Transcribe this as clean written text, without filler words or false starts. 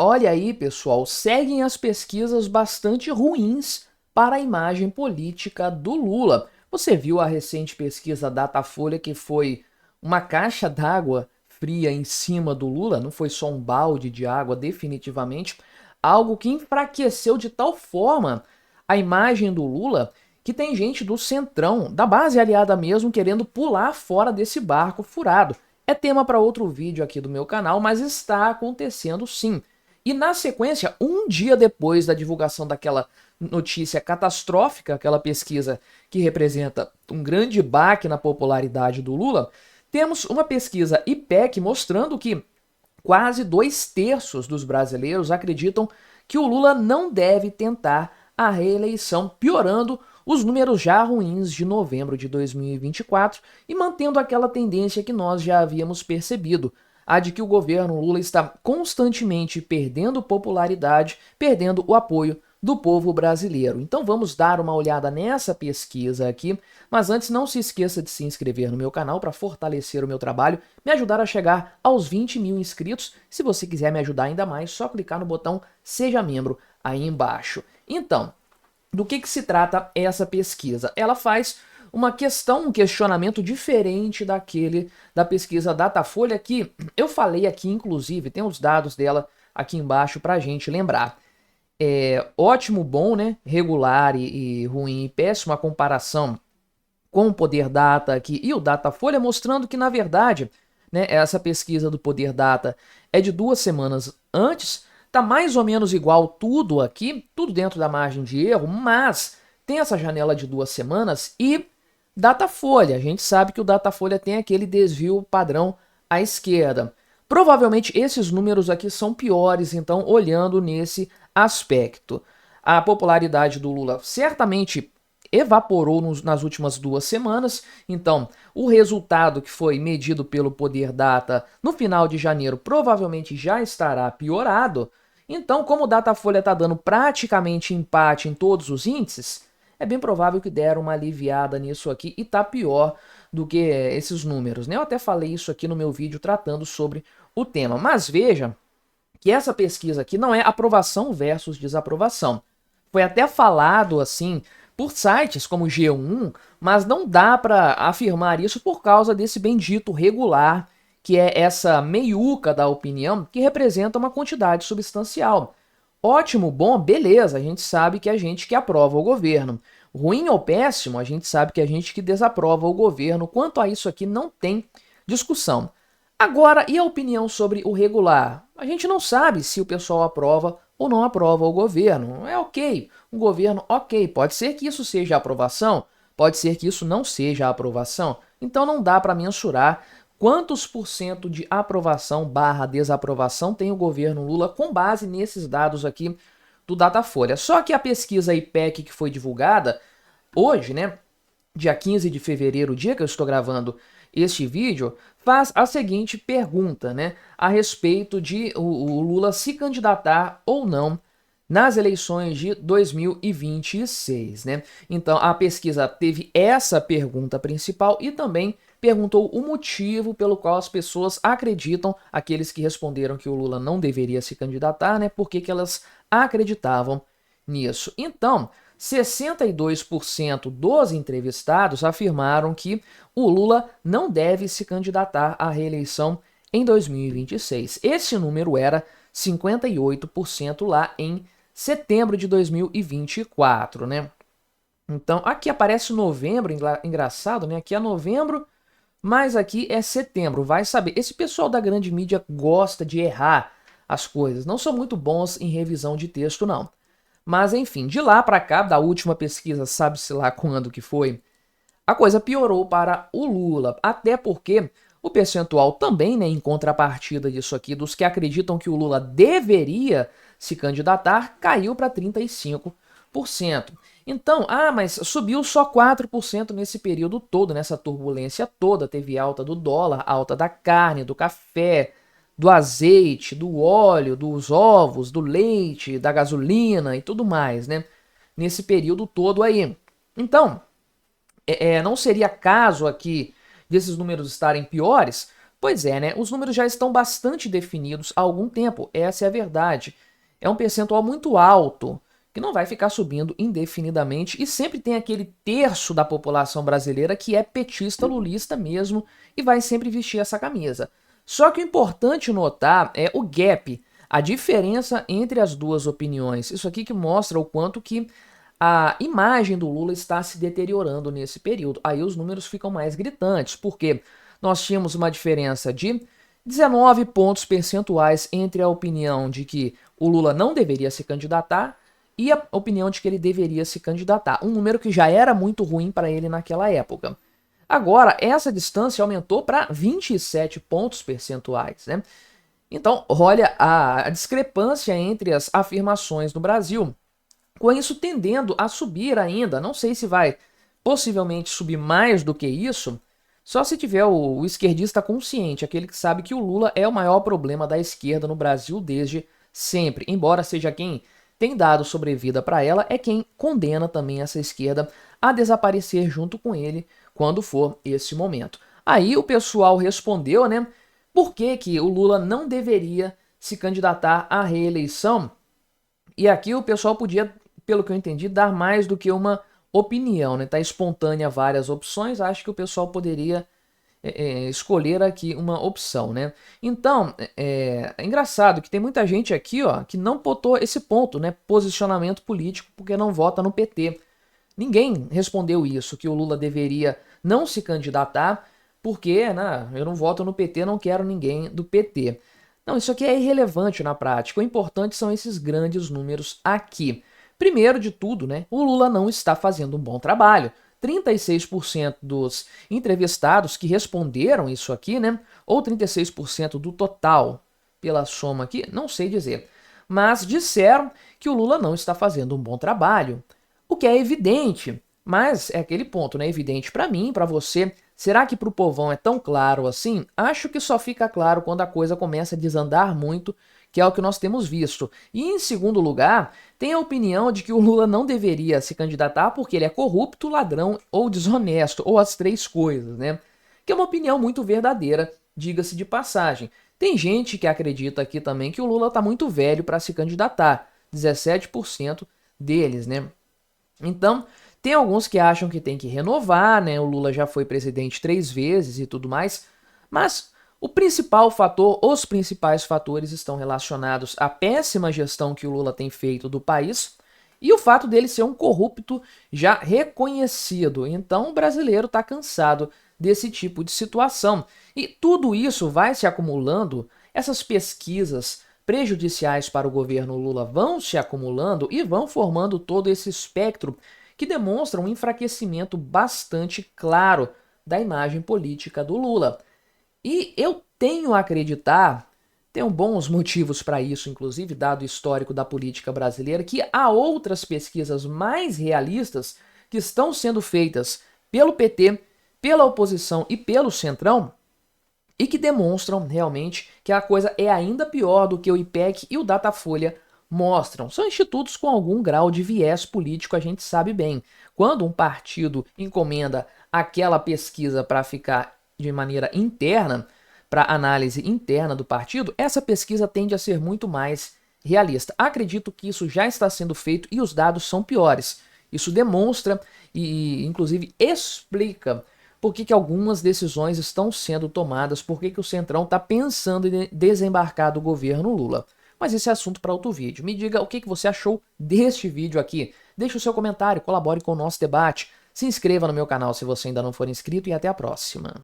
olha aí, pessoal, seguem as pesquisas bastante ruins para a imagem política do Lula. Você viu a recente pesquisa Datafolha, que foi uma caixa d'água fria em cima do Lula? Não foi só um balde de água, definitivamente. Algo que enfraqueceu de tal forma a imagem do Lula que tem gente do centrão, da base aliada mesmo, querendo pular fora desse barco furado. É tema para outro vídeo aqui do meu canal, mas está acontecendo sim. E na sequência, um dia depois da divulgação daquela notícia catastrófica, aquela pesquisa que representa um grande baque na popularidade do Lula, temos uma pesquisa IPEC mostrando que quase 2/3 dos brasileiros acreditam que o Lula não deve tentar a reeleição, piorando os números já ruins de novembro de 2024 e mantendo aquela tendência que nós já havíamos percebido, a de que o governo Lula está constantemente perdendo popularidade, perdendo o apoio do povo brasileiro. Então vamos dar uma olhada nessa pesquisa aqui, mas antes não se esqueça de se inscrever no meu canal para fortalecer o meu trabalho, me ajudar a chegar aos 20 mil inscritos. Se você quiser me ajudar ainda mais, só clicar no botão Seja Membro aí embaixo. Então, do que se trata essa pesquisa? Ela faz uma questão, um questionamento diferente daquele da pesquisa Datafolha, que eu falei aqui, inclusive, tem os dados dela aqui embaixo para a gente lembrar. Ótimo, bom, né? Regular e ruim e péssimo, a comparação com o Poder Data aqui e o Datafolha, mostrando que, na verdade, né, essa pesquisa do Poder Data é de 2 semanas antes, tá mais ou menos igual tudo aqui, tudo dentro da margem de erro, mas tem essa janela de 2 semanas e Datafolha. A gente sabe que o Datafolha tem aquele desvio padrão à esquerda. Provavelmente esses números aqui são piores, então, olhando nesse aspecto. A popularidade do Lula certamente evaporou nas últimas 2 semanas, então o resultado que foi medido pelo Poder Data no final de janeiro provavelmente já estará piorado. Então, como o Datafolha está dando praticamente empate em todos os índices, é bem provável que deram uma aliviada nisso aqui e tá pior do que esses números, né? Eu até falei isso aqui no meu vídeo tratando sobre o tema, mas veja que essa pesquisa aqui não é aprovação versus desaprovação. Foi até falado assim por sites como G1, mas não dá para afirmar isso por causa desse bendito regular, que é essa meiuca da opinião que representa uma quantidade substancial. Ótimo, bom, beleza, a gente sabe que a gente que aprova o governo. Ruim ou péssimo, a gente sabe que a gente que desaprova o governo. Quanto a isso aqui não tem discussão. Agora, e a opinião sobre o regular? A gente não sabe se o pessoal aprova ou não aprova o governo. É ok, um governo ok. Pode ser que isso seja aprovação, pode ser que isso não seja aprovação. Então não dá para mensurar quantos por cento de aprovação barra desaprovação tem o governo Lula com base nesses dados aqui do Datafolha. Só que a pesquisa IPEC que foi divulgada hoje, né, dia 15 de fevereiro, o dia que eu estou gravando este vídeo, faz a seguinte pergunta, né, a respeito de o Lula se candidatar ou não nas eleições de 2026, né? Então a pesquisa teve essa pergunta principal e também perguntou o motivo pelo qual as pessoas acreditam, aqueles que responderam que o Lula não deveria se candidatar, né? Por que elas acreditavam nisso. Então, 62% dos entrevistados afirmaram que o Lula não deve se candidatar à reeleição em 2026. Esse número era 58% lá em setembro de 2024, né? Então, aqui aparece novembro, engraçado, né? Aqui é novembro, mas aqui é setembro, vai saber. Esse pessoal da grande mídia gosta de errar as coisas, não são muito bons em revisão de texto, não. Mas enfim, de lá para cá, da última pesquisa, sabe-se lá quando que foi, a coisa piorou para o Lula, até porque o percentual também, né, em contrapartida disso aqui, dos que acreditam que o Lula deveria se candidatar, caiu para 35%. Então, mas subiu só 4% nesse período todo, nessa turbulência toda. Teve alta do dólar, alta da carne, do café, do azeite, do óleo, dos ovos, do leite, da gasolina e tudo mais, né? Nesse período todo aí. Então, não seria caso aqui desses números estarem piores, Pois é, né? Os números já estão bastante definidos há algum tempo, essa é a verdade. É um percentual muito alto, que não vai ficar subindo indefinidamente, e sempre tem aquele terço da população brasileira que é petista, lulista mesmo, e vai sempre vestir essa camisa. Só que o importante notar é o gap, a diferença entre as duas opiniões. Isso aqui que mostra o quanto que a imagem do Lula está se deteriorando nesse período. Aí os números ficam mais gritantes, porque nós tínhamos uma diferença de 19 pontos percentuais entre a opinião de que o Lula não deveria se candidatar e a opinião de que ele deveria se candidatar. Um número que já era muito ruim para ele naquela época. Agora, essa distância aumentou para 27 pontos percentuais, né? Então, olha a discrepância entre as afirmações no Brasil, com isso tendendo a subir ainda. Não sei se vai possivelmente subir mais do que isso, só se tiver o esquerdista consciente, aquele que sabe que o Lula é o maior problema da esquerda no Brasil desde sempre. Embora seja quem tem dado sobrevida para ela, é quem condena também essa esquerda a desaparecer junto com ele quando for esse momento. Aí o pessoal respondeu, né? Por que que o Lula não deveria se candidatar à reeleição? E aqui o pessoal podia, pelo que eu entendi, dar mais do que uma opinião, né? Tá espontânea várias opções, acho que o pessoal poderia escolher aqui uma opção, né? Então, é engraçado que tem muita gente aqui, ó, que não botou esse ponto, né? Posicionamento político, porque não vota no PT. Ninguém respondeu isso, que o Lula deveria não se candidatar, porque, né, eu não voto no PT, não quero ninguém do PT. Não, isso aqui é irrelevante na prática. O importante são esses grandes números aqui. Primeiro de tudo, né, o Lula não está fazendo um bom trabalho. 36% dos entrevistados que responderam isso aqui, né, ou 36% do total, pela soma aqui, não sei dizer, mas disseram que o Lula não está fazendo um bom trabalho, o que é evidente, mas é aquele ponto, né, evidente para mim, para você. Será que para o povão é tão claro assim? Acho que só fica claro quando a coisa começa a desandar muito, que é o que nós temos visto. E em segundo lugar, tem a opinião de que o Lula não deveria se candidatar porque ele é corrupto, ladrão ou desonesto, ou as três coisas, né? Que é uma opinião muito verdadeira, diga-se de passagem. Tem gente que acredita aqui também que o Lula está muito velho para se candidatar, 17% deles, né? Então, tem alguns que acham que tem que renovar, né? O Lula já foi presidente 3 vezes e tudo mais, mas o principal fator, os principais fatores estão relacionados à péssima gestão que o Lula tem feito do país e o fato dele ser um corrupto já reconhecido. Então, o brasileiro está cansado desse tipo de situação. E tudo isso vai se acumulando, essas pesquisas prejudiciais para o governo Lula vão se acumulando e vão formando todo esse espectro que demonstra um enfraquecimento bastante claro da imagem política do Lula. E eu tenho a acreditar, tenho bons motivos para isso, inclusive, dado o histórico da política brasileira, que há outras pesquisas mais realistas que estão sendo feitas pelo PT, pela oposição e pelo Centrão, e que demonstram realmente que a coisa é ainda pior do que o IPEC e o Datafolha mostram. São institutos com algum grau de viés político, a gente sabe bem. Quando um partido encomenda aquela pesquisa para ficar de maneira interna, para análise interna do partido, essa pesquisa tende a ser muito mais realista. Acredito que isso já está sendo feito e os dados são piores. Isso demonstra e, inclusive, explica por que algumas decisões estão sendo tomadas, por que o Centrão está pensando em desembarcar do governo Lula. Mas esse é assunto para outro vídeo. Me diga o que você achou deste vídeo aqui. Deixe o seu comentário, colabore com o nosso debate. Se inscreva no meu canal se você ainda não for inscrito e até a próxima.